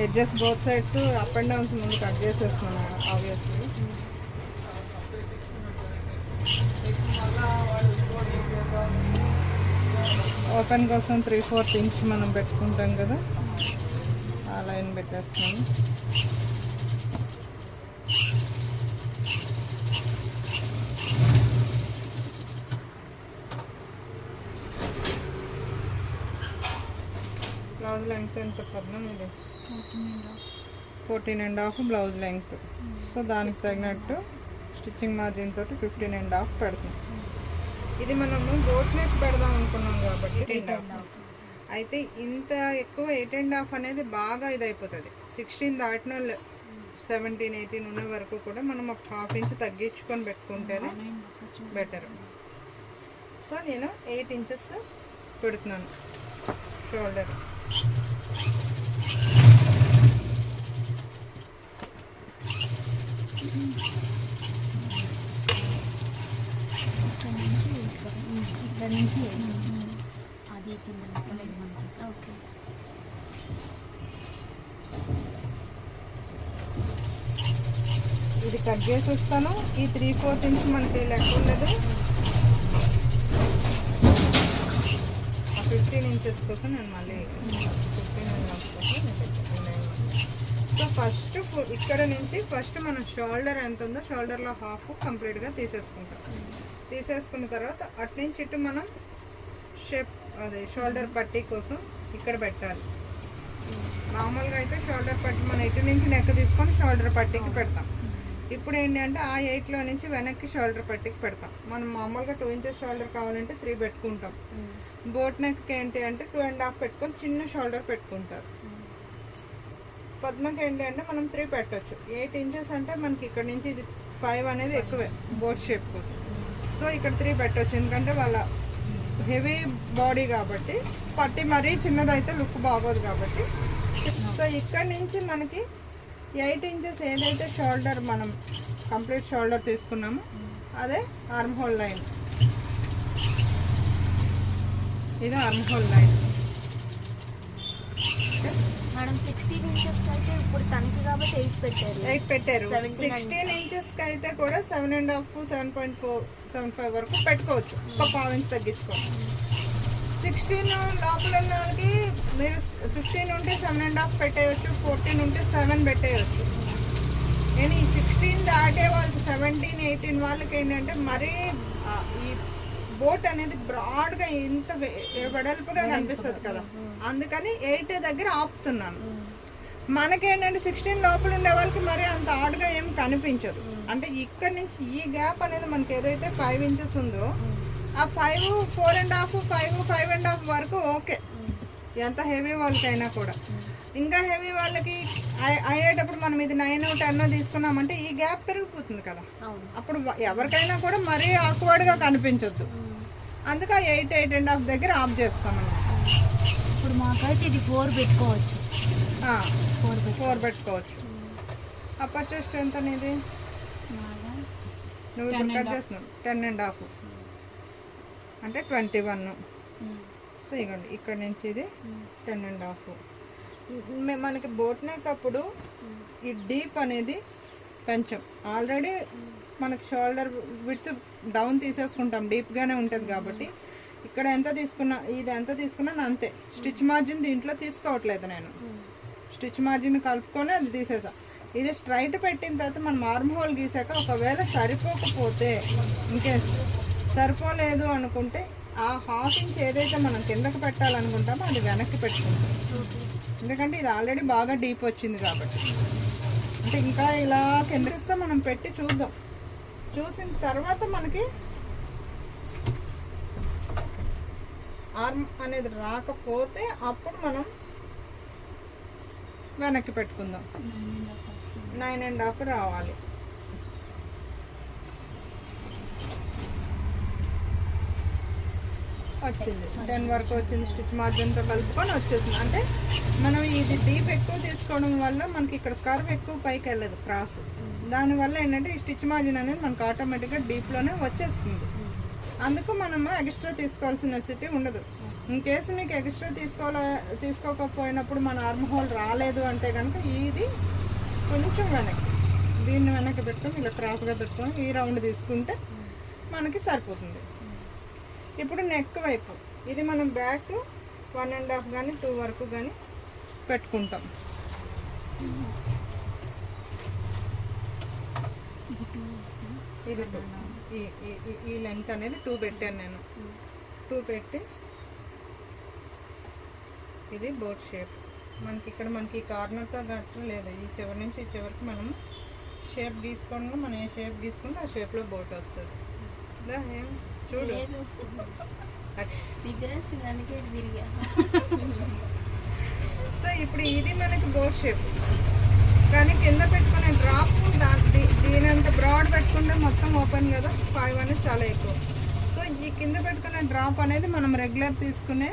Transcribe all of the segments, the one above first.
Adjust both sides up and downs ముందు cut చేసేస్తున్నాను obviously. Open కోసం 3/4 ఇంచ్ మనం పెట్టుకుంటాం కదా, ఆ లైన్ పెట్టేస్తున్నాను. బ్లౌజ్ లెంగ్త్ ఎంత పద్మం ఇది 14.5 బ్లౌజ్ లెంగ్త్. సో దానికి తగినట్టు స్టిచ్చింగ్ మార్జిన్ తోటి 15.5 పెడుతుంది. ఇది మనము బోట్ నెక్ పెడదాం అనుకున్నాం కాబట్టి 8.5. అయితే ఇంత ఎక్కువ 8.5 అనేది బాగా ఇదైపోతుంది. 16 దాటిన 17, 18 ఉన్న వరకు కూడా మనం ఒక 1/2 ఇంచ్ తగ్గించుకొని పెట్టుకుంటేనే బెటర్. సో నేను 8 ఇంచెస్ పెడుతున్నాను షోల్డర్. ఇక్కడ నుంచి అది కింద లెక్కలేదు మనకి. ఓకే, ఇది కట్ చేసేస్తాను. ఈ 3/4 ఇంచ్ మనకి లెక్క ఉండదు. 15 ఇంచెస్ కోసం నేను మళ్ళీ 15.5 కోసం నేను పెట్టుకున్నాను. సో ఫస్ట్ ఇక్కడ నుంచి ఫస్ట్ మనం షోల్డర్ ఎంత ఉందో షోల్డర్లో హాఫ్ కంప్లీట్గా తీసేసుకుంటాం. తీసేసుకున్న తర్వాత అటు నుంచి ఇటు మనం షేప్ అదే షోల్డర్ పట్టీ కోసం ఇక్కడ పెట్టాలి. మామూలుగా అయితే షోల్డర్ పట్టీ మనం ఇటు నుంచి నెక్ తీసుకొని షోల్డర్ పట్టీకి పెడతాం. ఇప్పుడు ఏంటి అంటే ఆ 8లో నుంచి వెనక్కి షోల్డర్ పట్టీకి పెడతాం. మనం మామూలుగా 2 ఇంచెస్ షోల్డర్ కావాలంటే 3 పెట్టుకుంటాం. బోట్ నెక్కి ఏంటి అంటే 2.5 పెట్టుకొని చిన్న షోల్డర్ పెట్టుకుంటారు. పద్మకి ఏంటి అంటే మనం 3 పెట్టవచ్చు. 8 ఇంచెస్ అంటే మనకి ఇక్కడ నుంచి ఇది 5 అనేది ఎక్కువే బోట్ షేప్ కోసం. సో ఇక్కడ 3 పెట్టవచ్చు, ఎందుకంటే వాళ్ళ హెవీ బాడీ కాబట్టి. పట్టి మరీ చిన్నదైతే లుక్ బాగోదు కాబట్టి. సో ఇక్కడ నుంచి మనకి 8 ఇంచెస్ ఏదైతే షోల్డర్ మనం కంప్లీట్ షోల్డర్ తీసుకున్నామో అదే ఆర్మ్ హోల్ లైన్. ఇది ఆర్మ్ హోల్ లైన్. మేడం 16 ఇంచెస్కి అయితే ఇప్పుడు తనకి కాబట్టి 8 పెట్టారు. 16 ఇంచెస్కి అయితే కూడా 7.5, 7.475 వరకు పెట్టుకోవచ్చు. ఒక 1/2 ఇంచ్ తగ్గించుకోవచ్చు. 16 లోపల ఉన్న వాళ్ళకి మీరు 15 ఉంటే 7.5 పెట్టేయచ్చు, 14 ఉంటే 7 పెట్టేయచ్చు. నేను ఈ 16 దాటే వాళ్ళకి 17, 18 వాళ్ళకి ఏంటంటే మరీ ఈ బోట్ అనేది బ్రాడ్గా ఇంత వెడల్పుగా కనిపిస్తుంది కదా, అందుకని 8 దగ్గర ఆపుతున్నాను. మనకేంటంటే 16 లోపల ఉండే వాళ్ళకి మరి అంత ఆడ్గా ఏం కనిపించదు. అంటే ఇక్కడ నుంచి ఈ గ్యాప్ అనేది మనకి ఏదైతే 5 ఇంచెస్ ఉందో ఆ 5, 4.5, 5, 5.5 వరకు ఓకే, ఎంత హెవీ వాళ్ళకైనా కూడా. ఇంకా హెవీ వాళ్ళకి అయ్యేటప్పుడు మనం ఇది 9, 10 తీసుకున్నామంటే ఈ గ్యాప్ పెరిగిపోతుంది కదా, అప్పుడు ఎవరికైనా కూడా మరీ ఆక్వర్డ్గా కనిపించొద్దు. అందుకే 8, 8.5 దగ్గర ఆఫ్ చేస్తామన్నమాట. ఇప్పుడు మాకైతే ఇది 4 పెట్టుకోవచ్చు. 4 పెట్టుకోవచ్చు. అప్పర్ చెస్ట్ ఎంత అనేది నువ్వు ఇప్పుడు కట్ చేస్తున్నావు 10.5 అంటే 21. సో ఇగోండి ఇక్కడ నుంచి ఇది 10.5. మనకి బోట్ నెక్ అప్పుడు ఈ డీప్ అనేది కొంచెం ఆల్రెడీ మనకి షోల్డర్ విడ్త్ డౌన్ తీసేసుకుంటాం, డీప్గానే ఉంటుంది కాబట్టి. ఇక్కడ ఎంత తీసుకున్నా ఇది ఎంత తీసుకున్నా అంతే. స్టిచ్ మార్జిన్ దీంట్లో తీసుకోవట్లేదు నేను, స్టిచ్ మార్జిన్ కలుపుకొని అది తీసేసా. ఇది స్ట్రైట్ పెట్టిన తర్వాత మనం ఆర్మ్ హోల్ గీసాక ఒకవేళ సరిపోకపోతే, ఇంకేం సరిపోలేదు అనుకుంటే ఆ 1/2 ఇంచ్ ఏదైతే మనం కిందకి పెట్టాలనుకుంటామో అది వెనక్కి పెట్టుకుంటాం. ఎందుకంటే ఇది ఆల్రెడీ బాగా డీప్ వచ్చింది కాబట్టి. అంటే ఇంకా ఇలా కింద ఇస్తే మనం పెట్టి చూద్దాం. చూసిన తర్వాత మనకి ఆర్మ్ అనేది రాకపోతే అప్పుడు మనం వెనక్కి పెట్టుకుందాం. 9.5 రావాలి. వచ్చింది 10 వరకు వచ్చింది. స్టిచ్ మార్జిన్తో కలుపుకొని వచ్చేసింది. అంటే మనం ఇది డీప్ ఎక్కువ తీసుకోవడం వల్ల మనకి ఇక్కడ కర్వ్ ఎక్కువ పైకి వెళ్ళదు క్రాస్. దానివల్ల ఏంటంటే ఈ స్టిచ్ మార్జిన్ అనేది మనకు ఆటోమేటిక్గా డీప్లోనే వచ్చేస్తుంది. అందుకు మనము ఎక్స్ట్రా తీసుకోవాల్సిన నెసిటీ ఉండదు. ఇన్ కేసు మీకు ఎక్స్ట్రా తీసుకోకపోయినప్పుడు మన ఆర్మ్ హోల్ రాలేదు అంటే కనుక ఇది కొంచెం వెనక్కి, దీన్ని వెనక్కి పెట్టుకొని ఇలా క్రాస్గా పెట్టుకొని ఈ రౌండ్ తీసుకుంటే మనకి సరిపోతుంది. ఇప్పుడు నెక్ వైపు ఇది మనం బ్యాక్ 1.5 కానీ 2 వరకు కానీ పెట్టుకుంటాం. ఇది 2, ఈ లెంత్ అనేది 2 పెట్టాను నేను. 2 పెట్టి ఇది బోట్ షేప్. మనకి ఇక్కడ మనకి కార్నర్తో గట్రా లేదు, ఈ చివరి నుంచి ఈ చివరికి మనం షేప్ గీసుకోండి. మనం ఏ షేప్ గీసుకుంటే ఆ షేప్లో బోట్ వస్తుంది. ఏం చూడు సో ఇప్పుడు ఇది మనకి బోట్ షేప్, కానీ కింద పెట్టుకునే డ్రాప్ దీనంత బ్రాడ్ పెట్టుకుంటే మొత్తం ఓపెన్ కదా, 5 అనేది చాలా ఎక్కువ. సో ఈ కింద పెట్టుకునే డ్రాప్ అనేది మనం రెగ్యులర్ తీసుకునే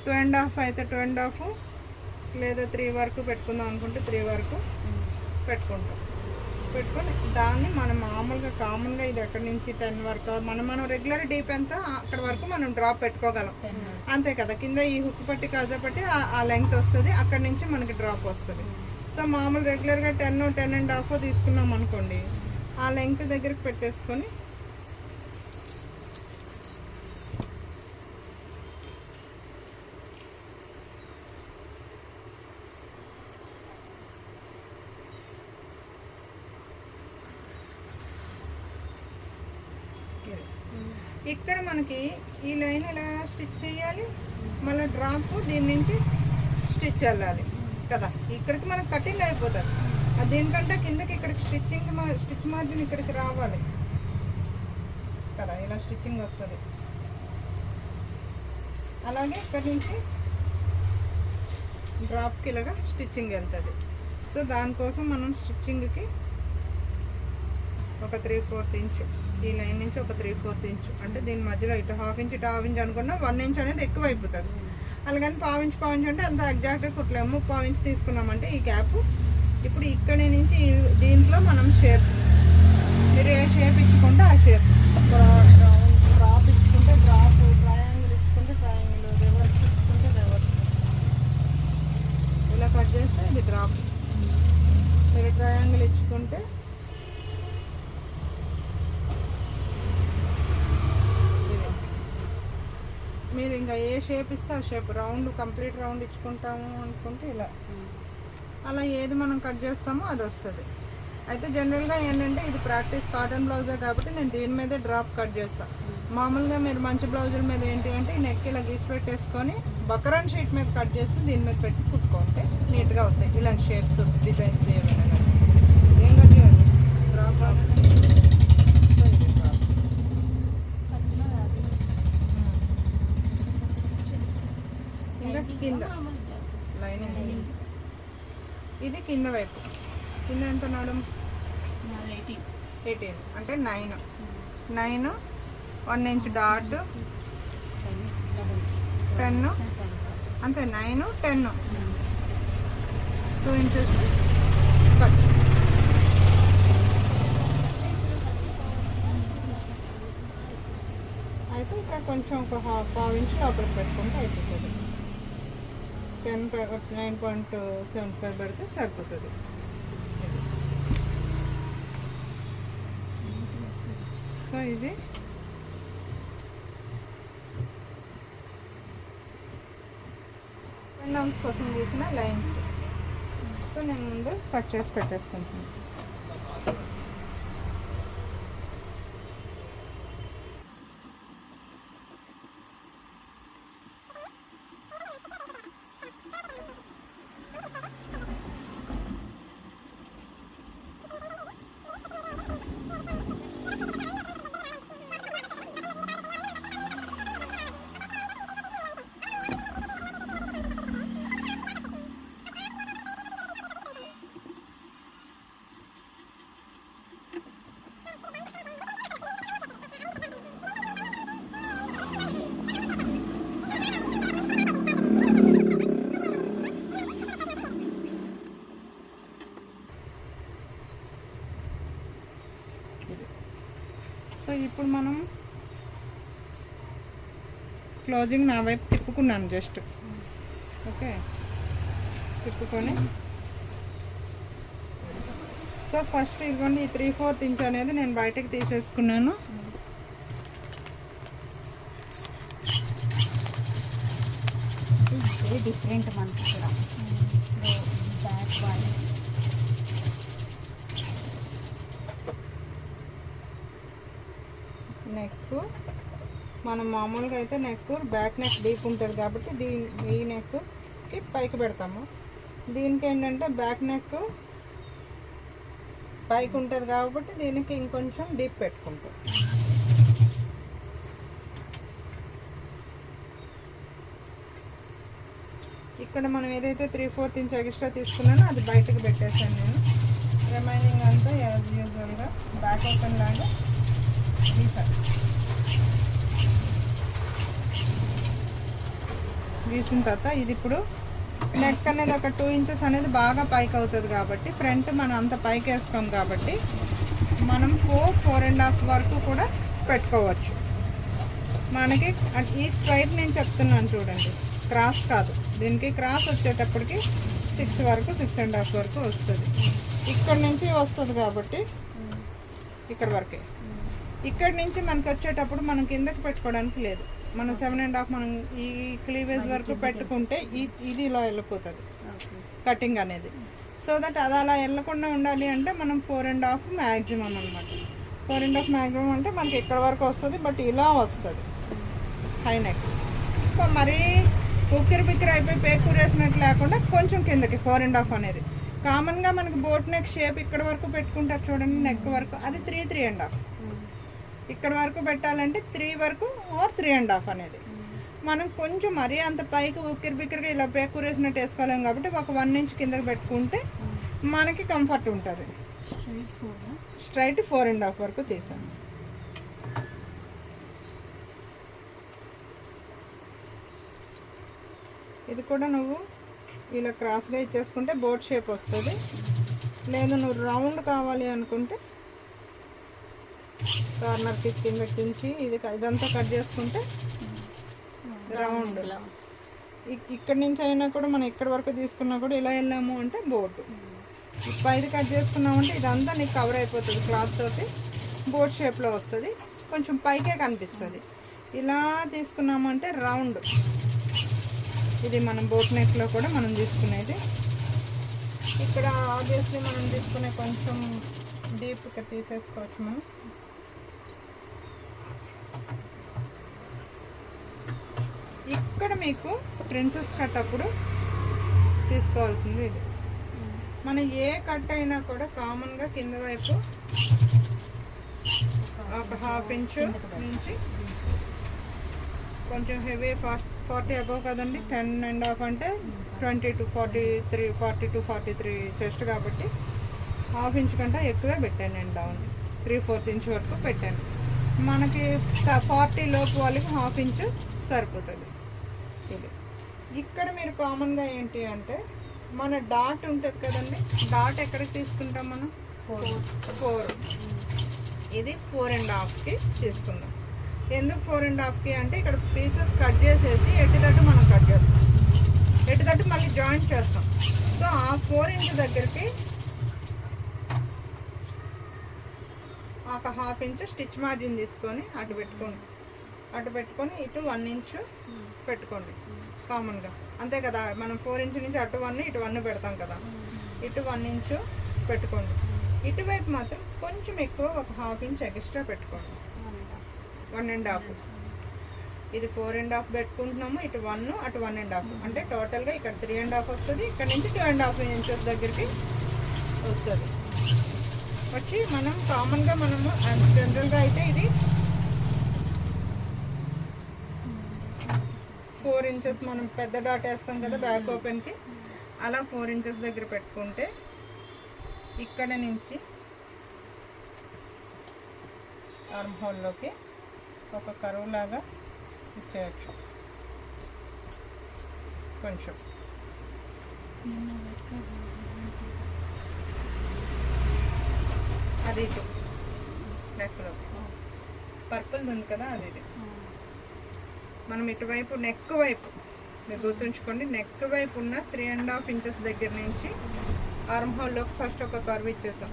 2.5 అయితే 2.5 లేదా 3 వరకు పెట్టుకుందాం అనుకుంటే 3 వరకు పెట్టుకుంటాం. పెట్టుకొని దాన్ని మనం మామూలుగా కామన్గా ఇది ఎక్కడి నుంచి 10 వరకు మనం రెగ్యులర్ డీప్ ఎంత అక్కడ వరకు మనం డ్రాప్ పెట్టుకోగలం అంతే కదా. కింద ఈ హుక్ పట్టి కాజా పట్టి ఆ లెంగ్త్ వస్తుంది, అక్కడి నుంచి మనకి డ్రాప్ వస్తుంది. సో మామూలు రెగ్యులర్గా 10-10.5 తీసుకున్నాం అనుకోండి, ఆ లెంగ్త్ దగ్గరికి పెట్టేసుకొని ఇక్కడ మనకి ఈ లైన్ ఇలా స్టిచ్ చేయాలి, మళ్ళీ డ్రాప్ దీని నుంచి స్టిచ్ వెళ్ళాలి కదా. ఇక్కడికి మనకు కటింగ్ అయిపోతుంది, దీనికంటే కిందకి ఇక్కడికి స్టిచ్ మార్జిన్ ఇక్కడికి రావాలి కదా, ఇలా స్టిచ్చింగ్ వస్తుంది. అలాగే ఇక్కడి నుంచి డ్రాప్కి ఇలాగా స్టిచ్చింగ్ వెళ్తుంది. సో దానికోసం మనం స్టిచ్చింగ్కి ఒక 3/4 ఇంచు, ఈ లైన్ నుంచి ఒక 3/4 ఇంచు, అంటే దీని మధ్యలో ఇటు 1/2 ఇంచ్ ఇటు 1/2 ఇంచ్ అనుకున్నా 1 ఇంచ్ అనేది ఎక్కువ అయిపోతుంది. అలాగని 1/4 ఇంచ్ అంటే అంత ఎగ్జాక్ట్గా కుట్టలేము. 1/4 ఇంచ్ తీసుకున్నామంటే ఈ గ్యాప్ ఇప్పుడు ఇక్కడి నుంచి దీంట్లో మనం షేప్, మీరు ఏ షేప్ ఇచ్చుకుంటే ఆ షేప్, డ్రాప్ ఇచ్చుకుంటే డ్రాప్, ట్రయాంగిల్ ఇచ్చుకుంటే ట్రయాంగిల్, రివర్స్ ఇచ్చుకుంటే రివర్స్. ఇలా కట్ చేస్తే ఇది డ్రాప్. మీరు ట్రయాంగిల్ ఇచ్చుకుంటే మీరు ఇంకా ఏ షేప్ ఇస్తే ఆ షేప్, రౌండ్ కంప్లీట్ రౌండ్ ఇచ్చుకుంటాము అనుకుంటే ఇలా, అలా ఏది మనం కట్ చేస్తామో అది వస్తుంది. అయితే జనరల్గా ఏంటంటే ఇది ప్రాక్టీస్ కాటన్ బ్లౌజే కాబట్టి నేను దీని మీదే డ్రాప్ కట్ చేస్తాను. మామూలుగా మీరు మంచి బ్లౌజుల మీద ఏంటి అంటే ఈ నెక్ ఇలా గీసి పెట్టేసుకొని బకరాన్ షీట్ మీద కట్ చేసి దీని మీద పెట్టి కుట్టుకుంటే నీట్గా వస్తాయి ఇలాంటి షేప్స్, డిజైన్స్ ఏమైనా. ఏం కట్ చేయాలి డ్రాప్ కింద లైన్, ఇది కింద వైపు. కింద ఎంత నడుం 18 అంటే 9 1 ఇంచ్ డాట్ 10 అంతే, 9 10 2 ఇంచెస్ కట్. అయితే ఇక్కడ కొంచెం ఒక 1/2 ఇంచ్ లోపలికి పెట్టుకుంటే అయిపోతుంది. 9.75 పెడితే సరిపోతుంది. సో ఇది ఆర్మ్స్ కోసం తీసిన లైన్స్. సో నేను ముందు కట్ చేసి పెట్టేసుకుంటున్నాను. సో ఇప్పుడు మనం క్లోజింగ్ నా వైపు తిప్పుకున్నాను జస్ట్. ఓకే, తిప్పుకొని సో ఫస్ట్ ఇదిగోండి ఈ 3/4 ఇంచ్ అనేది నేను బయటకు తీసేసుకున్నాను. డిఫరెంట్ మనకి కూడా బ్యాక్ బాడీ నెక్ మనం మామూలుగా అయితే నెక్ బ్యాక్ నెక్ డీప్ ఉంటుంది కాబట్టి ఈ నెక్కి పైకి పెడతాము. దీనికి ఏంటంటే బ్యాక్ నెక్ పైకి ఉంటుంది కాబట్టి దీనికి ఇంకొంచెం డీప్ పెట్టుకుంటాం. ఇక్కడ మనం ఏదైతే 3/4 ఇంచ్ ఎక్స్ట్రా తీసుకున్నానో అది బయటకు పెట్టేసాను నేను. రిమైనింగ్ అంతా యాజ్ యూజువల్గా బ్యాక్ ఓపెన్ లాగా గీసిన తర్వాత ఇది ఇప్పుడు నెక్ అనేది ఒక 2 ఇంచెస్ అనేది బాగా పైకి అవుతుంది కాబట్టి ఫ్రంట్ మనం అంత పైకి వేసుకోం కాబట్టి మనం 4.5 వరకు కూడా పెట్టుకోవచ్చు. మనకి ఈ స్ట్రైట్ నేను చెప్తున్నాను చూడండి, క్రాస్ కాదు. దీనికి క్రాస్ వచ్చేటప్పటికి 6 వరకు 6.5 వరకు వస్తుంది. ఇక్కడ నుంచి వస్తుంది కాబట్టి ఇక్కడ వరకే. ఇక్కడ నుంచి మనకి వచ్చేటప్పుడు మనం కిందకి పెట్టుకోవడానికి లేదు. మనం 7.5 మనం ఈ క్లీవేజ్ వరకు పెట్టుకుంటే ఇది ఇలా వెళ్ళిపోతుంది కటింగ్ అనేది. సో దట్ అది అలా వెళ్ళకుండా ఉండాలి అంటే మనం 4.5 మ్యాక్సిమం అనమాట. 4.5 మ్యాక్సిమం అంటే మనకి ఇక్కడ వరకు వస్తుంది, బట్ ఇలా వస్తుంది హై నెక్. సో మరీ ఉక్కిరి బిక్కిరి అయిపోయి పేకూర వేసినట్టు లేకుండా కొంచెం కిందకి 4.5 అనేది. కామన్గా మనకి బోట్ నెక్ షేప్ ఇక్కడ వరకు పెట్టుకుంటారు చూడండి, నెక్ వరకు అది 3.5. ఇక్కడ వరకు పెట్టాలంటే 3 వరకు ఆర్ 3.5 అనేది. మనం కొంచెం మరీ అంత పైకి ఉక్కిరి బిక్కిరిగా ఇలా పేకూర వేసినట్టు వేసుకోలేము కాబట్టి ఒక 1 ఇంచ్ కిందకి పెట్టుకుంటే మనకి కంఫర్ట్ ఉంటుంది. స్ట్రైట్ 4.5 వరకు తీసాను. ఇది కూడా నువ్వు ఇలా క్రాస్గా ఇచ్చేసుకుంటే బోట్ షేప్ వస్తుంది. లేదు నువ్వు రౌండ్ కావాలి అనుకుంటే కార్నర్కి కిందకి దించి ఇదంతా కట్ చేసుకుంటే రౌండ్. ఇక్కడ నుంచి అయినా కూడా మనం ఇక్కడ వరకు తీసుకున్నా కూడా ఇలా వెళ్ళాము అంటే బోటు. పైది కట్ చేసుకున్నామంటే ఇదంతా నీకు కవర్ అయిపోతుంది క్లాత్ తోటి, బోట్ షేప్లో వస్తుంది, కొంచెం పైకే కనిపిస్తుంది. ఇలా తీసుకున్నామంటే రౌండ్. ఇది మనం బోట్ నెక్లో కూడా మనం తీసుకునేది. ఇక్కడ ఆబ్వియస్లీ మనం తీసుకునే కొంచెం డీప్ ఇక్కడ తీసేసుకోవచ్చు మనం. ఇక్కడ మీకు ప్రిన్సెస్ కట్ అప్పుడు తీసుకోవాల్సింది ఇది. మనం ఏ కట్ అయినా కూడా కామన్గా కింద వైపు ఒక 1/2 ఇంచు నుంచి కొంచెం హెవీ 40 అబవ్ కదండి. 10.5 అంటే 20 to 43, 40 to 43 చెస్ట్ కాబట్టి 1/2 ఇంచ్ కంటే ఎక్కువే పెట్టాను నేను డౌన్. 3/4 ఇంచ్ వరకు పెట్టాను. మనకి 40 లోపు వాళ్ళకి 1/2 ఇంచ్ సరిపోతుంది. ఇది ఇక్కడ మీరు కామన్గా ఏంటి అంటే మన డాట్ ఉంటుంది కదండి, డాట్ ఎక్కడికి తీసుకుంటాం మనం 4. ఇది 4.5కి తీసుకుందాం. ఎందుకు 4.5కి అంటే ఇక్కడ పీసెస్ కట్ చేసేసి ఎటుదట్టు మనం కట్ చేస్తాం, ఎటుదట్టు మళ్ళీ జాయింట్ చేస్తాం. సో ఆ 4 ఇంచ్ దగ్గరికి ఒక 1/2 ఇంచ్ స్టిచ్ మార్జిన్ తీసుకొని అటు పెట్టుకొని ఇటు 1 ఇంచ్ పెట్టుకోండి కామన్గా. అంతే కదా, మనం 4 ఇంచ్ నుంచి అటు 1 ఇటు 1 పెడతాం కదా, ఇటు 1 ఇంచ్ పెట్టుకోండి. ఇటువైపు మాత్రం కొంచెం ఎక్కువ ఒక 1/2 ఇంచ్ ఎక్స్ట్రా పెట్టుకోండి. 1.5. ఇది 4.5 పెట్టుకుంటున్నాము, ఇటు 1 అటు 1.5 అంటే టోటల్గా ఇక్కడ 3.5 వస్తుంది. ఇక్కడ నుంచి 2.5 ఇంచెస్ దగ్గరికి వస్తుంది. వచ్చి మనం కామన్గా మనము జనరల్గా అయితే ఇది 4 ఇంచెస్ మనం పెద్ద డాట్ వేస్తాం కదా బ్యాక్ ఓపెన్కి, అలా 4 ఇంచెస్ దగ్గర పెట్టుకుంటే ఇక్కడ నుంచి ఆర్మ్ హోల్లోకి ఒక కరువు లాగా ఇచ్చేయచ్చు. కొంచెం అది ఇటు నెక్లో పర్పుల్ ఉంది కదా, అది ఇది మనం ఇటువైపు నెక్ వైపు మీరు గుర్తుంచుకోండి, నెక్ వైపు ఉన్న 3.5 ఇంచెస్ దగ్గర నుంచి ఆర్మ్ హోల్లోకి ఫస్ట్ ఒక కర్వ్ ఇచ్చేసాం.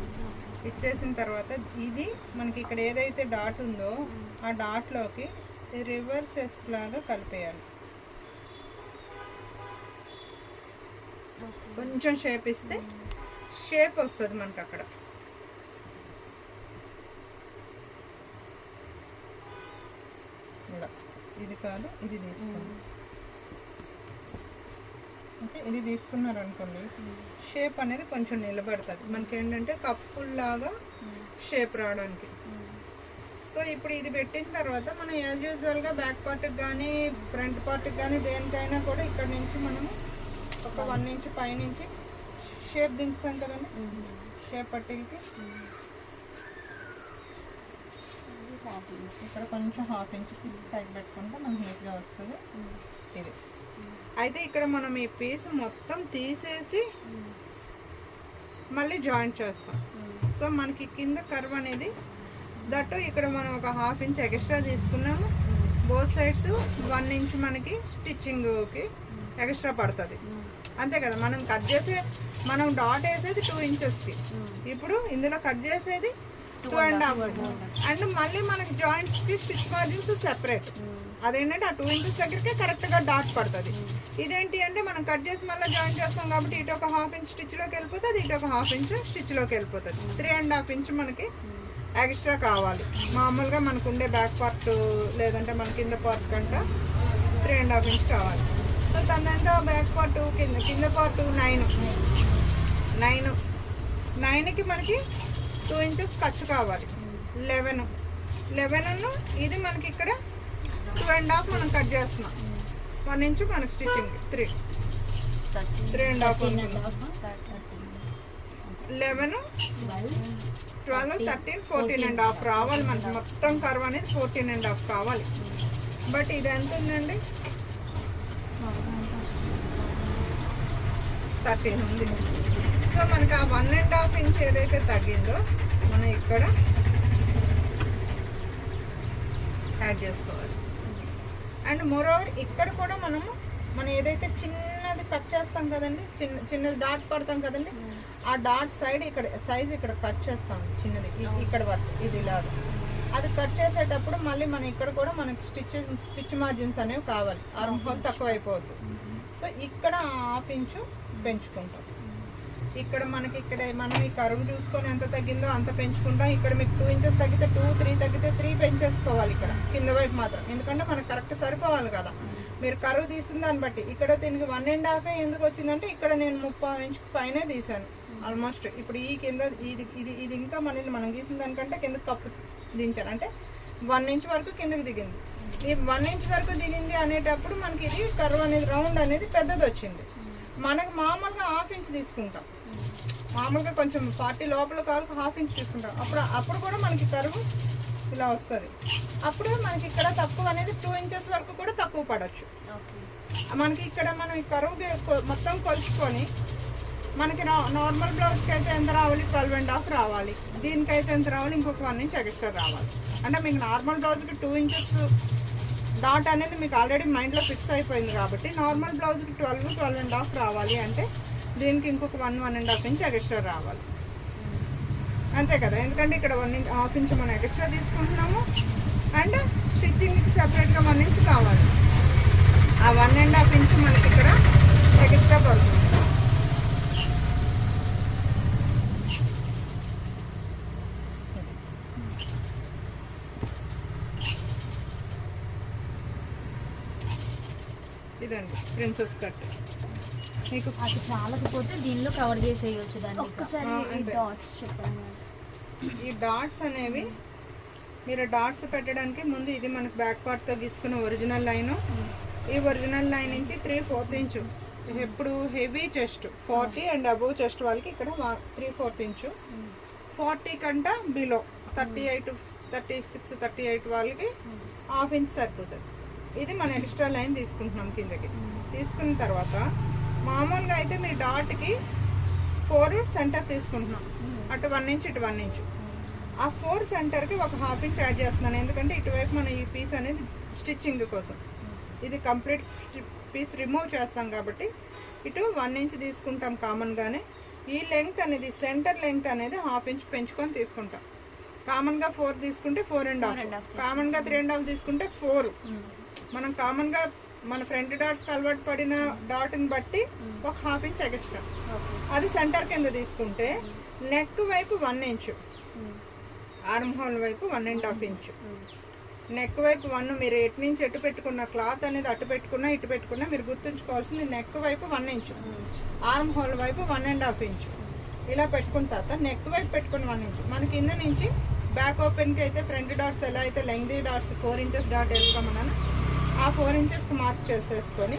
ఇచ్చేసిన తర్వాత ఇది మనకి ఇక్కడ ఏదైతే డాట్ ఉందో ఆ డాట్లోకి రివర్స్ ఎస్ లాగా కలిపేయాలి. కొంచెం షేప్ ఇస్తే షేప్ వస్తుంది మనకి అక్కడ. ఇలా ఇది కాదు, ఇది తీసుకోండి. ఓకే, ఇది తీసుకున్నారు అనుకోండి, షేప్ అనేది కొంచెం నిలబడుతుంది మనకి. ఏంటంటే కప్పుల్లాగా షేప్ రావడానికి. సో ఇప్పుడు ఇది పెట్టిన తర్వాత మనం యాజ్ యూజువల్గా బ్యాక్ పార్ట్కి కానీ ఫ్రంట్ పార్ట్కి కానీ దేనికైనా కూడా ఇక్కడ నుంచి మనము ఒక 1 ఇంచ్ పైనుంచి షేప్ దించుతాం కదండి. షేప్ పట్టికి ఇక్కడ కొంచెం 1/2 ఇంచ్ పైకి పెట్టుకుంటే మనకి నీట్గా వస్తుంది ఇది. అయితే ఇక్కడ మనం ఈ పీస్ మొత్తం తీసేసి మళ్ళీ జాయింట్ చేస్తాం. సో మనకి కింద కర్వ్ అనేది దట్టు ఇక్కడ మనం ఒక 1/2 ఇంచ్ ఎక్స్ట్రా తీసుకున్నాము. బోత్ సైడ్స్ 1 ఇంచ్ మనకి స్టిచ్చింగ్కి ఎక్స్ట్రా పడుతుంది, అంతే కదా. మనం కట్ చేసే మనం డాట్ వేసేది 2 ఇంచెస్కి, ఇప్పుడు ఇందులో కట్ చేసేది 2.5. అండ్ మళ్ళీ మనకి జాయింట్స్కి స్టిచ్ మార్జిన్స్ సెపరేట్. అదేంటంటే ఆ 2 ఇంచెస్ దగ్గరికి కరెక్ట్గా డాట్ పడుతుంది. ఇదేంటి అంటే మనం కట్ చేసి మళ్ళీ జాయిన్ చేస్తాం కాబట్టి ఇటు ఒక 1/2 ఇంచ్ స్టిచ్లోకి వెళ్ళిపోతుంది, ఇటు ఒక 1/2 ఇంచ్ స్టిచ్లోకి వెళ్ళిపోతుంది. 3.5 ఇంచ్ మనకి ఎక్స్ట్రా కావాలి. మామూలుగా మనకు ఉండే బ్యాక్ పార్ట్ లేదంటే మన కింద పార్ట్ కంటే 3.5 ఇంచ్ కావాలి. సో తనంతా బ్యాక్ పార్ట్ కింద పార్ట్ 9కి మనకి 2 ఇంచెస్ ఖర్చు కావాలి. 11 ఇది మనకి ఇక్కడ 2.5 మనం కట్ చేస్తున్నాం. 1 ఇంచ్ మనకి స్టిచ్చింగ్ 3.5 11 12 13 14.5 రావాలి మనకి. మొత్తం కర్వ్ అనేది 14.5 కావాలి. బట్ ఇది ఎంత ఉందండి, 13 ఉంది. సో మనకి ఆ 1.5 ఇంచ్ ఏదైతే తగ్గిందో మనం ఇక్కడ యాడ్ చేసుకోవాలి. అండ్ మోరోవర్ ఇక్కడ కూడా మనం ఏదైతే చిన్నది కట్ చేస్తాం కదండి, చిన్నది డాట్ పడతాం కదండి, ఆ డాట్ సైడ్ ఇక్కడ సైజ్ ఇక్కడ కట్ చేస్తాం చిన్నది ఇక్కడ వరకు ఇది ఇలాగా. అది కట్ చేసేటప్పుడు మళ్ళీ మనం ఇక్కడ కూడా మనకి స్టిచ్ మార్జిన్స్ అనేవి కావాలి. ఆర్మ్ హోల్ తక్కువ అయిపోవద్దు. సో ఇక్కడ 1/2 ఇంచు పెంచుకుంటాం. ఇక్కడ మనకి మనం ఈ కరువు చూసుకొని ఎంత తగ్గిందో అంత పెంచుకుంటాం. ఇక్కడ మీకు 2 ఇంచెస్ తగ్గితే 2, 3 తగ్గితే 3 పెంచేసుకోవాలి ఇక్కడ కింద వైపు మాత్రం, ఎందుకంటే మనకు కరెక్ట్ సరిపోవాలి కదా. మీరు కరువు తీసిన దాన్ని బట్టి ఇక్కడ దీనికి 1.5 ఎందుకు వచ్చిందంటే ఇక్కడ నేను 30 ఇంచ్ పైనే తీసాను ఆల్మోస్ట్. ఇప్పుడు ఈ కింద ఇది ఇంకా మనం గీసిన దానికంటే కింద కప్పు దించాను, అంటే 1 ఇంచ్ వరకు కిందకి దిగింది. ఈ 1 ఇంచ్ వరకు దిగింది అనేటప్పుడు మనకి ఇది కర్వ్ అనేది రౌండ్ అనేది పెద్దది వచ్చింది. మనకు మామూలుగా 1/2 ఇంచ్ తీసుకుంటాం, మామూలుగా కొంచెం 40 లోపల కావాలి 1/2 ఇంచ్ తీసుకుంటాం. అప్పుడు కూడా మనకి కరువు ఇలా వస్తుంది. అప్పుడు మనకి ఇక్కడ తక్కువ అనేది 2 ఇంచెస్ వరకు కూడా తక్కువ పడవచ్చు. మనకి ఇక్కడ మనం ఈ కరువు మొత్తం కొలుచుకొని మనకి నార్మల్ బ్లౌజ్కి అయితే ఎంత రావాలి, 12.5 రావాలి. దీనికైతే ఎంత రావాలి, ఇంకొక 1 ఇంచ్ ఎక్స్ట్రా రావాలి. అంటే మీకు నార్మల్ బ్లౌజ్కి 2 ఇంచెస్ డాట్ అనేది మీకు ఆల్రెడీ మైండ్లో ఫిక్స్ అయిపోయింది కాబట్టి నార్మల్ బ్లౌజ్కి 12.5 రావాలి అంటే దీనికి ఇంకొక 1.5 ఇంచ్ ఎక్స్ట్రా రావాలి, అంతే కదా. ఎందుకంటే ఇక్కడ 1.5 ఇంచ్ మనం ఎక్స్ట్రా తీసుకుంటున్నాము అండ్ స్టిచ్చింగ్కి సెపరేట్గా 1 ఇంచ్ కావాలి. ఆ 1.5 ఇంచ్ మనకి ఇక్కడ ఎక్స్ట్రా పడుతుంది. ఇదండి ప్రిన్సెస్ కట్. మీకు అది చాలకపోతే దీనిలో కవర్ చేసేయచ్చు దాన్ని. ఒక్కసారి డాట్స్ చెప్పండి. ఈ డాట్స్ అనేవి మీరు డాట్స్ పెట్టడానికి ముందు ఇది మనకు బ్యాక్ పార్ట్తో గీసుకున్న ఒరిజినల్ లైన్. ఈ ఒరిజినల్ లైన్ నుంచి 3/4 ఇంచు ఎప్పుడు heavy chest 40 and above chest వాళ్ళకి ఇక్కడ 3/4 ఇంచు. 40 కంటే బిలో 38, 36, 38 వాళ్ళకి 1/2 ఇంచ్ సరిపోతుంది. ఇది మన ఎక్స్ట్రా లైన్ తీసుకుంటున్నాం కిందకి. తీసుకున్న తర్వాత మామూలుగా అయితే మీ డాట్కి 4 సెంటర్ తీసుకుంటున్నాం, అటు 1 ఇంచ్ ఇటు 1 ఇంచ్. ఆ 4 సెంటర్కి ఒక 1/2 ఇంచ్ యాడ్ చేస్తున్నాను, ఎందుకంటే ఇటువైపు మన ఈ పీస్ అనేది స్టిచ్చింగ్ కోసం. ఇది కంప్లీట్ పీస్ రిమూవ్ చేస్తాం కాబట్టి ఇటు 1 ఇంచ్ తీసుకుంటాం కామన్గానే. ఈ లెంగ్త్ అనేది సెంటర్ లెంగ్త్ అనేది 1/2 ఇంచ్ పెంచుకొని తీసుకుంటాం. కామన్గా 4 తీసుకుంటే 4.5, కామన్గా 3.5 తీసుకుంటే 4. మనం కామన్గా మన ఫ్రంట్ డాట్స్కి అలవాటు పడిన డాట్ని బట్టి ఒక 1/2 ఇంచ్ ఎక్స్ట్రా. అది సెంటర్ కింద తీసుకుంటే నెక్ వైపు 1 ఇంచు, ఆర్మ్ హోల్ వైపు 1.5 ఇంచు. నెక్ వైపు 1, మీరు ఎటు నుంచి ఎటు పెట్టుకున్న క్లాత్ అనేది అటు పెట్టుకున్నా ఇటు పెట్టుకున్నా మీరు గుర్తుంచుకోవాల్సింది నెక్ వైపు 1 ఇంచు, ఆర్మ్ హోల్ వైపు 1.5 ఇంచు. ఇలా పెట్టుకున్న తర్వాత నెక్ వైపు పెట్టుకుని 1 ఇంచు. మన కింద నుంచి బ్యాక్ ఓపెన్కి అయితే ఫ్రంట్ డాట్స్ ఎలా అయితే లెంగ్తీ డాట్స్ 4 ఇంచెస్ డాట్ వేసుకోమన్నాను, ఆ 4 ఇంచెస్కి మార్క్ చేసేసుకొని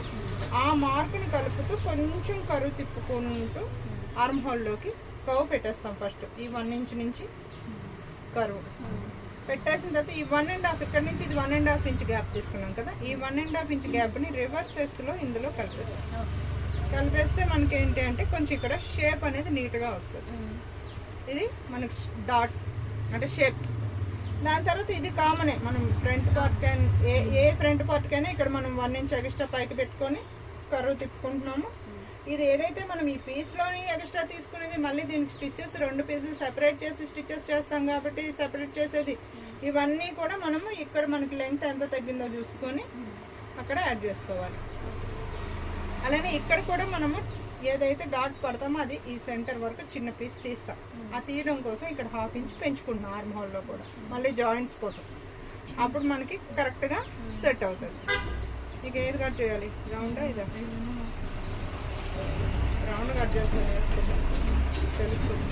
ఆ మార్కుని కలుపుతూ కొంచెం కరువు తిప్పుకుంటూ ఆర్మ్ హోల్లోకి కరువు పెట్టేస్తాం. ఫస్ట్ ఈ 1 ఇంచ్ నుంచి కరువు పెట్టేసిన తర్వాత ఈ 1.5 ఇక్కడ నుంచి ఇది 1.5 ఇంచ్ గ్యాప్ తీసుకున్నాం కదా, ఈ 1.5 ఇంచ్ గ్యాప్ని రివర్సెస్లో ఇందులో కలిపేస్తాం. కలిపేస్తే మనకి ఏంటి అంటే కొంచెం ఇక్కడ షేప్ అనేది నీట్గా వస్తుంది. ఇది మనకి డాట్స్ అంటే షేప్స్. దాని తర్వాత ఇది కామనే, మనం ఫ్రంట్ పార్ట్ ఏ ఫ్రంట్ పార్ట్కైనా ఇక్కడ మనం 1 ఇంచ్ ఎక్స్ట్రా పైకి పెట్టుకొని కరువు తిప్పుకుంటున్నాము. ఇది ఏదైతే మనం ఈ పీస్లోని ఎక్స్ట్రా తీసుకునేది మళ్ళీ దీనికి స్టిచ్చెస్ 2 పీసులు సెపరేట్ చేసి స్టిచ్చెస్ చేస్తాం కాబట్టి సెపరేట్ చేసేది ఇవన్నీ కూడా మనము ఇక్కడ మనకి లెంగ్త్ ఎంత తగ్గిందో చూసుకొని అక్కడ యాడ్ చేసుకోవాలి. అలానే ఇక్కడ కూడా మనము ఏదైతే డాట్ పడతామో అది ఈ సెంటర్ వరకు చిన్న పీస్ తీస్తాం. ఆ తీయడం కోసం ఇక్కడ 1/2 ఇంచ్ పెంచుకుంటున్నాం ఆర్మ్ హోల్లో కూడా, మళ్ళీ జాయింట్స్ కోసం. అప్పుడు మనకి కరెక్ట్గా సెట్ అవుతుంది. ఇక ఏది కట్ చేయాలి, రౌండ్ ఇదా? రౌండ్ కట్ చేస్తాను, వేసుకుంటాం తెలుస్తుంది.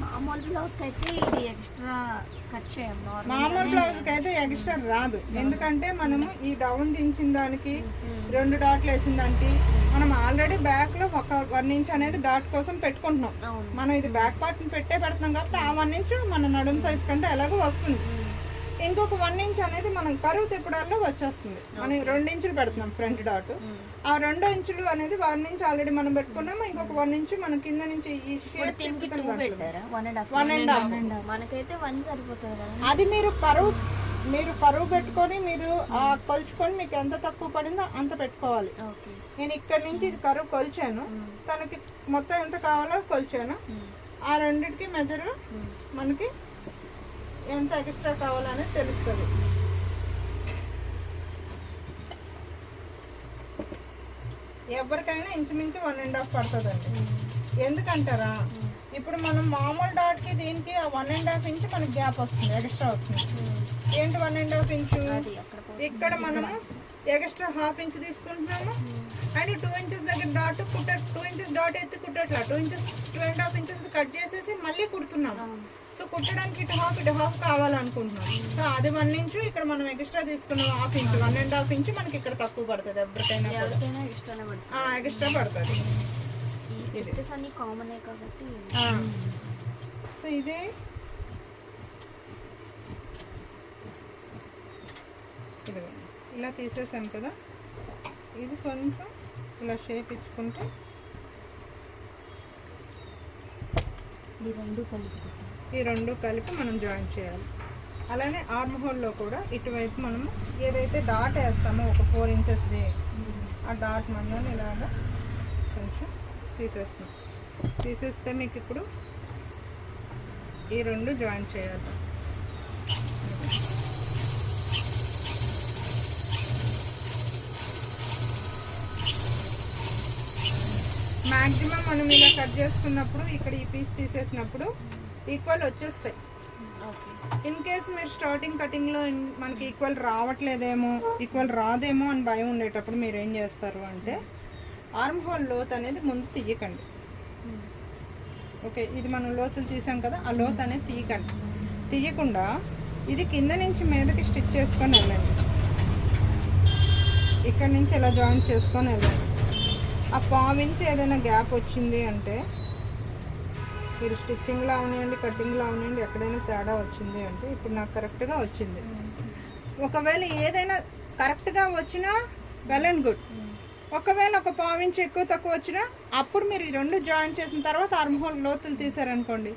మామూలు బ్లౌజ్కి అయితే ఇది ఎక్స్ట్రా కట్ చేయం. మామూలు బ్లౌజ్కి అయితే ఎక్స్ట్రా రాదు, ఎందుకంటే మనము ఈ డౌన్ దించిన దానికి 2 డాట్లు వేసిన దానికి మనం ఆల్రెడీ బ్యాక్లో ఒక 1 ఇంచ్ అనేది డాట్ కోసం పెట్టుకుంటున్నాం. మనం ఇది బ్యాక్ పార్ట్ని పెడుతున్నాం కాబట్టి ఆ 1 ఇంచ్ మన నడుము సైజ్ కంటే ఎలాగో వస్తుంది. ఇంకొక 1 ఇంచ్ అనేది మనం కరువు తిప్పడాల్లో వచ్చేస్తుంది. మనం 2 ఇంచులు పెడుతున్నాం ఫ్రంట్ డాట్, ఆ 2 ఇంచులు అనేది 1 ఇంచ్ ఆల్రెడీ మనం పెట్టుకున్నాము. ఇంకొక 1 ఇంచ్ మన కింద నుంచి ఈ షేప్ 1.5 మనకైతే 1 సరిపోతుంది కదా. అది మీరు కరువు పెట్టుకొని మీరు కొలుచుకొని మీకు ఎంత తక్కువ పడిందో అంత పెట్టుకోవాలి. నేను ఇక్కడ నుంచి ఇది కరువు కొలిచాను, తనకి మొత్తం ఎంత కావాలో కొలిచాను. ఆ రెండింటికి మెజర్ మనకి ఎంత ఎక్స్ట్రా కావాలనేది తెలుస్తుంది. ఎవరికైనా ఇంచుమించు 1.5 పడుతుందండి. ఎందుకంటారా, ఇప్పుడు మనం మామూలు డాట్కి దీనికి ఆ 1.5 ఇంచ్ మనకి గ్యాప్ వస్తుంది, ఎక్స్ట్రా వస్తుంది. ఏంటి 1.5 ఇంచు? ఇక్కడ మనము ఎక్స్ట్రా 1/2 ఇంచ్ తీసుకుంటున్నాము అండ్ 2 ఇంచెస్ దగ్గర డాట్ 2 ఇంచెస్ డాట్ ఎత్తి కుట్టట్లా, 2 ఇంచెస్ 2.5 ఇంచెస్ కట్ చేసేసి మళ్ళీ కుడుతున్నాము. సో కుట్టడానికి ఇటు హాఫ్ కావాలనుకుంటున్నాం. సో అది 1 ఇంచు, ఇక్కడ మనం ఎక్స్ట్రా తీసుకున్నాం 1/2 ఇంచు, 1.5 ఇంచు మనకి ఇక్కడ తక్కువ పడుతుంది. ఎవరికైనా ఎక్స్ట్రా పడుతుంది. అన్ని కామనే కాబట్టి. సో ఇదే ఇలా తీసేసాం కదా, ఇది కొంచెం ఇలా షేప్ ఇచ్చుకుంటే ఈ రెండు కలిపి మనం జాయిన్ చేయాలి. అలానే ఆర్మ్ హోల్లో కూడా ఇటువైపు మనము ఏదైతే డాట్ వేస్తామో ఒక 4 ఇంచెస్ది, ఆ డాట్ మందని ఇలాగా కొంచెం తీసేస్తాం. తీసేస్తే మీకు ఇప్పుడు ఈ 2 జాయిన్ చేయాలి. మ్యాక్సిమం మనం ఇలా కట్ చేసుకున్నప్పుడు ఇక్కడ ఈ పీస్ తీసేసినప్పుడు ఈక్వల్ వచ్చేస్తాయి. ఇన్ కేస్ మీరు స్టార్టింగ్ కటింగ్లో మనకి ఈక్వల్ రాదేమో అని భయం ఉండేటప్పుడు మీరు ఏం చేస్తారు అంటే ఆర్మ్ హోల్ లోత్ అనేది ముందు తీయకండి. ఓకే, ఇది మనం లోతులు తీసాం కదా, ఆ లోత్ అనేది తీయకుండా ఇది కింద నుంచి మీదకి స్టిచ్ చేసుకొని వెళ్ళండి. ఇక్కడ నుంచి ఇలా జాయిన్ చేసుకొని వెళ్ళండి. ఆ 1/4 ఇంచ్ ఏదైనా గ్యాప్ వచ్చింది అంటే మీరు స్టిచ్చింగ్లో అవనివ్వండి, కటింగ్లో అవనివ్వండి, ఎక్కడైనా తేడా వచ్చింది అంటే ఇప్పుడు నాకు కరెక్ట్గా వచ్చింది. ఒకవేళ ఏదైనా కరెక్ట్గా వచ్చినా వెల్ అండ్ గుడ్. ఒకవేళ ఒక 1/4 ఇంచ్ ఎక్కువ తక్కువ వచ్చినా అప్పుడు మీరు ఈ 2 జాయిన్ చేసిన తర్వాత ఆర్మ్ హోల్ లోతులు తీసారనుకోండి,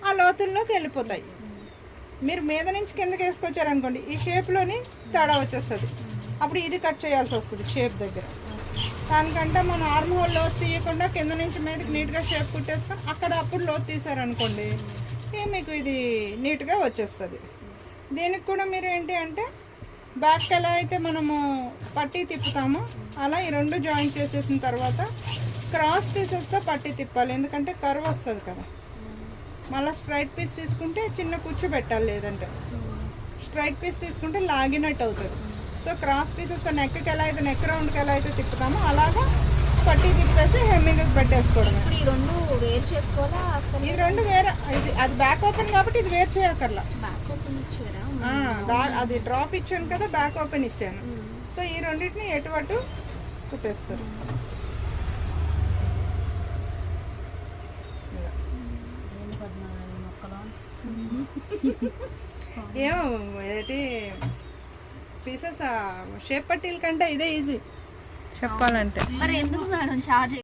ఆ లోతుల్లోకి వెళ్ళిపోతాయి. మీరు మీద నుంచి కిందకి వేసుకొచ్చారనుకోండి ఈ షేప్లోని తేడా వచ్చేస్తుంది, అప్పుడు ఇది కట్ చేయాల్సి వస్తుంది షేప్ దగ్గర. దానికంటే మనం ఆర్మ్ హోల్ లోతు తీయకుండా కింద నుంచి మీదకి నీట్గా షేప్ కుట్టేసుకొని అక్కడ అప్పుడు లోతు తీసారనుకోండి మీకు ఇది నీట్గా వచ్చేస్తుంది. దీనికి కూడా మీరు ఏంటి అంటే బ్యాక్ ఎలా అయితే మనము పట్టీ తిప్పుతామో అలా ఈ రెండు జాయింట్ చేసేసిన తర్వాత క్రాస్ పీసెస్తో పట్టీ తిప్పాలి, ఎందుకంటే కర్వ్ వస్తుంది కదా. మళ్ళీ స్ట్రైట్ పీస్ తీసుకుంటే చిన్న కుచ్చు పెట్టాలి, లేదంటే స్ట్రైట్ పీస్ తీసుకుంటే లాగినట్టు అవుతుంది. సో క్రాస్ పీసెస్తో నెక్కి ఎలా అయితే నెక్ రౌండ్కి ఎలా అయితే తిప్పుతామో అలాగా పట్టీ తిప్పేసి హెమ్మింగ్కి పెట్టేసుకోవడం. ఇప్పుడు ఈ రెండు వేరు చేసుకోవాలా? ఇది రెండు వేరే, ఇది అది బ్యాక్ ఓపెన్ కాబట్టి ఇది వేరు చేయక్కర్లా. బ్యాక్ ఓపెన్ ఇచ్చారా? అది డ్రాప్ ఇచ్చాను కదా, బ్యాక్ ఓపెన్ ఇచ్చాను. సో ఈ రెండింటిని ఎటువటు కుట్టేస్తారు. ఏమో ఏంటి పీసెస్ షేప్ పట్టీల కంటే ఇదే ఈజీ చెప్పాలంటే. మరి ఎందుకు మేడం చార్జ్